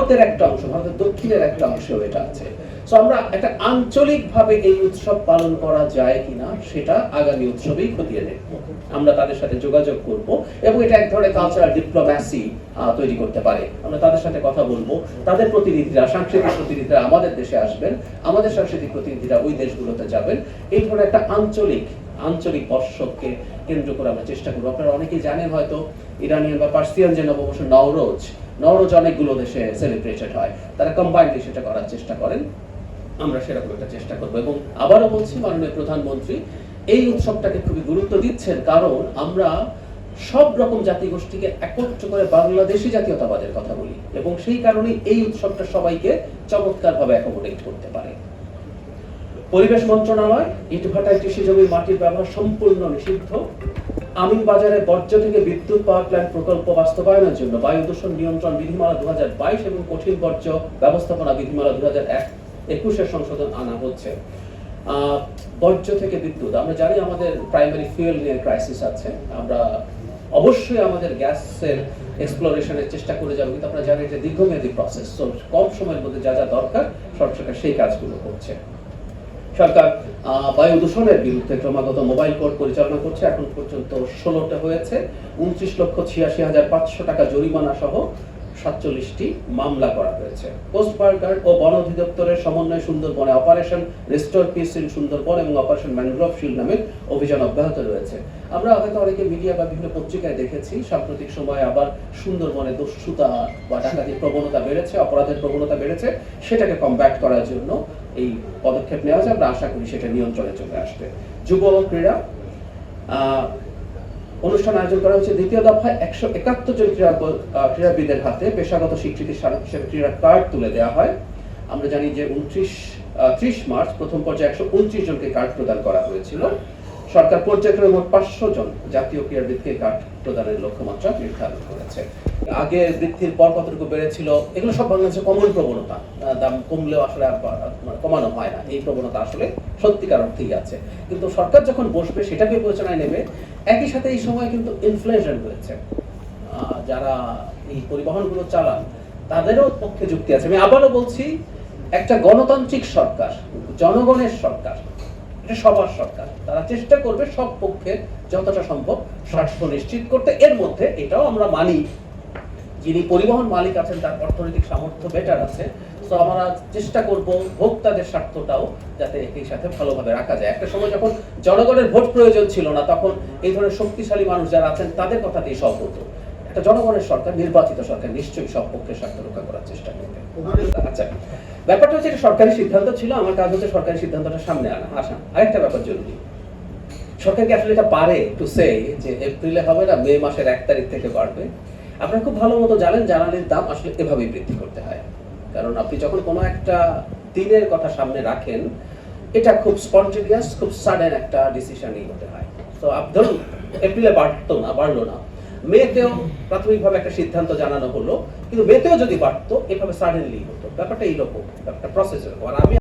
ভারতের একটা অংশ, ভারতের দক্ষিণের একটা অংশ এটা আছে। সো আমরা একটা আঞ্চলিকভাবে এই উৎসব পালন করা যায় কিনা সেটা আগামী উৎসবেই খতিয়ে দেখব। আমরা তাদের সাথে যোগাযোগ করব এবং এটা এক ধরনের কালচারাল ডিপ্লোম্যাসি তৈরি করতে পারে। আমরা তাদের সাথে কথা বলবো, তাদের প্রতিনিধিরা, সাংস্কৃতিক প্রতিনিধিরা আমাদের দেশে আসবেন, আমাদের সাংস্কৃতিক প্রতিনিধিরা ওই দেশগুলোতে যাবেন। এই ধরনের একটা আঞ্চলিক বর্ষকে কেন্দ্র করে আমরা চেষ্টা করবো। আপনারা অনেকেই জানেন হয়তো ইরানিয়ান বা পার্সিয়ান যে নববর্ষ নওরোজ অনেকগুলো দেশে সেলিব্রেটেড হয়, তারা কম্বাইন্ডলি সেটা করার চেষ্টা করেন। আমরা সেরকম একটা চেষ্টা করবো এবং আবারও বলছি, মাননীয় প্রধানমন্ত্রী এই উৎসবটাকে খুবই গুরুত্ব দিচ্ছেন, কারণ আমরা সব রকম জাতিগোষ্ঠীকে একত্র করে বাংলাদেশি জাতীয়তাবাদের কথা বলি এবং সেই কারণে এই উৎসবটা সবাইকে চমৎকারভাবে অ্যাকোমোডেট করতে পারে। পরিবেশ মন্ত্রণালয় ইটভাটা কৃষি জমির মাটির ব্যবহার সম্পূর্ণ নিষিদ্ধ। আমিনবাজারে বর্জ্য থেকে বিদ্যুৎ পাওয়ার প্ল্যান্ট প্রকল্প বাস্তবায়নের জন্য বায়ু দূষণ নিয়ন্ত্রণ বিধিমালা 2022 এবং কঠিন বর্জ্য ব্যবস্থাপনা বিধিমালা 2021 সংশোধন আনা হচ্ছে। বর্জ্য থেকে বিদ্যুৎ, আমরা জানি আমাদের প্রাইমারি ফুয়েল নিয়ে ক্রাইসিস আছে। আমরা অবশ্যই আমাদের গ্যাসের এক্সপ্লোরেশনের চেষ্টা করে যাবো, কিন্তু আপনারা জানেন এটা দীর্ঘমেয়াদী প্রসেস। তো কম সময়ের মধ্যে যা যা দরকার সরকার সেই কাজগুলো করছে। সরকার বায়ু দূষণের বিরুদ্ধে ক্রমাগত মোবাইল কোর্ট পরিচালনা করছে। এখন পর্যন্ত 16টা হয়েছে। 29,86,500 টাকা জরিমানা সহ 47টি মামলা করা হয়েছে। কোস্টগার্ড ও বন অধিদপ্তরের সমন্বয়ে সুন্দরবনে operation restore piece in Sundarban এবং অপারেশন ম্যানগ্রোভ শিল্ড নামে অভিযান অব্যাহত রয়েছে। আমরা হয়তো অনেকে মিডিয়া বা বিভিন্ন পত্রিকায় দেখেছি সাম্প্রতিক সময়ে আবার সুন্দরবনে দস্যুতা বা ডাকাতির প্রবণতা বেড়েছে, অপরাধের প্রবণতা বেড়েছে। সেটাকে কমব্যাট করার জন্য এই পদক্ষেপ নেওয়া যায়। আমরা আশা করি সেটা নিয়ন্ত্রণে চলে আসবে। যুব ও ক্রীড়া অনুষ্ঠান আয়োজন করা হয়েছে। দ্বিতীয় দফায় 171 জন ক্রীড়াবিদের হাতে পেশাগত স্বীকৃতি হিসেবে ক্রীড়া কার্ড তুলে দেওয়া হয়। আমরা জানি যে 30 মার্চ প্রথম পর্যায়ে 129 জনকে কার্ড প্রদান করা হয়েছিল। সরকার পর্যায়ক্রমে মোট 500 জন জাতীয় ক্রীড়াবিদকে কার্ড প্রদানের লক্ষ্যমাত্রা নির্ধারণ করেছে। আগে বৃদ্ধির পর কতটুকু বেড়েছিল এগুলো সব বাংলাদেশের কমন প্রবণতা। দাম কমলেও আসলে কমানো হয় না, এই প্রবণতা আসলে সত্যিকার অর্থেই আছে। কিন্তু সরকার যখন বসবে সেটাকে বিবেচনায় নেবে। একই সাথে এই সময় কিন্তু ইনফ্লেশন হয়েছে, যারা এই পরিবহনগুলো চালান তাদেরও পক্ষে যুক্তি আছে। আমি আবারও বলছি, একটা গণতান্ত্রিক সরকার, জনগণের সরকার, এটা সবার সরকার, তারা চেষ্টা করবে সব পক্ষে যতটা সম্ভব স্বার্থ নিশ্চিত করতে। এর মধ্যে এটাও আমরা মানি, যিনি পরিবহন মালিক আছেন তার অর্থনৈতিক সামর্থ্য বেটার আছে। তো আমরা চেষ্টা করব ভোক্তাদের স্বার্থটাও যাতে একই সাথে ভালোভাবে রাখা যায়। একটা সময় যখন জনগণের ভোট প্রয়োজন ছিল না, তখন এই ধরনের শক্তিশালী মানুষ যারা আছেন তাদের কথা দিয়ে সব হতো। একটা জনগণের সরকার, নির্বাচিত সরকার নিশ্চয়ই সব পক্ষের স্বার্থ রক্ষা করার চেষ্টা করবে। আচ্ছা, ব্যাপারটা হচ্ছে এটা সরকারি সিদ্ধান্ত ছিল, আমার কাজ হচ্ছে সরকারি সিদ্ধান্তটা সামনে আসা। আরেকটা ব্যাপার জরুরি, সরকার কি আসলে এটা পারে টু সে যে এপ্রিলে হবে না, মে মাসের 1 তারিখ থেকে বাড়বে? আপনারা খুব ভালো মতো জানেন জ্বালানির দাম আসলে এভাবেই বৃদ্ধি করতে হয়। কারণ আপনি যখন কোনো একটা দিনের কথা সামনে রাখেন, এটা খুব স্পন্টেনিয়াস, খুব সাডেন একটা ডিসিশনই হতে হয়। তো ধরুন এপ্রিলে বাড়লো না, মেতেও প্রাথমিকভাবে একটা সিদ্ধান্ত জানানো হলো, কিন্তু মেতেও যদি বাড়তো এভাবে সাডেনলি হতো। ব্যাপারটা এইরকম, একটা প্রসেস এরকম। আর আমি